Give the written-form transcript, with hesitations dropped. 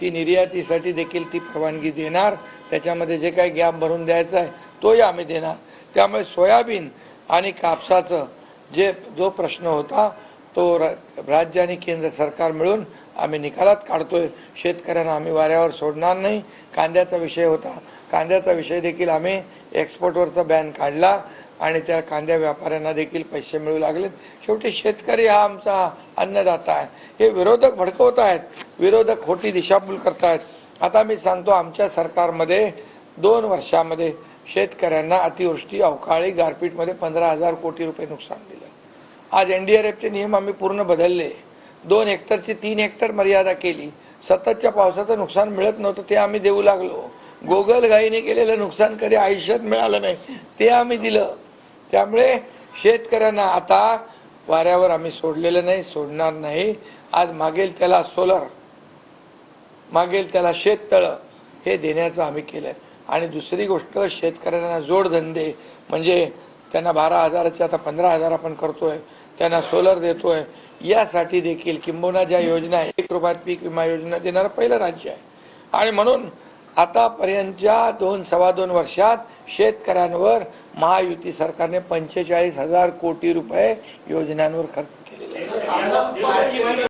ती निर्यातीसाठी देखील ती परवानगी देणार, त्याच्यामध्ये जे काही गॅप भरून द्यायचा आहे तोही आम्ही देणार। त्यामुळे सोयाबीन आणि कापसाचं जो प्रश्न होता तो राज्य आणि केंद्र सरकार मिळून आम्ही निकालात काढतोय। शेतकऱ्यांना आम्ही वाऱ्यावर सोडणार नाही। कांद्याचा विषय होता, कांद्याचा विषय देखील आम्ही एक्सपोर्टवरचा बॅन काढला आणि त्या कांद्या व्यापाऱ्यांना देखील पैसे मिळू लागलेत। शेवटी शेतकरी हा आमचा अन्नदाता आहे। हे विरोधक भडकवत आहेत, विरोधक खोटी दिशाभूल करतायत। आता मी सांगतो, आमच्या सरकारमध्ये 2 वर्षामध्ये शेतकऱ्यांना अतिवृष्टी, अवकाळी, गारपीटमध्ये 15,000 कोटी रुपये नुकसान दिलं। आज एनडीआरएफचे नियम आम्ही पूर्ण बदलले, 2 हेक्टरची 3 हेक्टर मर्यादा केली। सततच्या पावसाचं नुकसान मिळत नव्हतं ते आम्ही देऊ लागलो। गोगलगाईने केलेलं नुकसान कधी आयुष्यात मिळालं नाही ते आम्ही दिलं। त्यामुळे शेतकऱ्यांना आता वाऱ्यावर आम्ही सोडलेलं नाही, सोडणार नाही। आज मागेल त्याला सोलर, मागेल त्याला शेततळं हे देण्याचं आम्ही केलं। आणि दुसरी गोष्ट, शेतकऱ्यांना जोडधंदे म्हणजे त्यांना 12,000चे आता 15,000 आपण करतोय, त्यांना सोलर देतोय। यासाठी देखील किंबहुना ज्या योजना 1 रुपयात पीक विमा योजना देणारं पहिलं राज्य आहे। आणि म्हणून आतापर्यंतच्या 2-2.25 वर्षात शेतकऱ्यांवर महायुती सरकारने 45,000 कोटी रुपये योजनांवर खर्च केलेले आहे।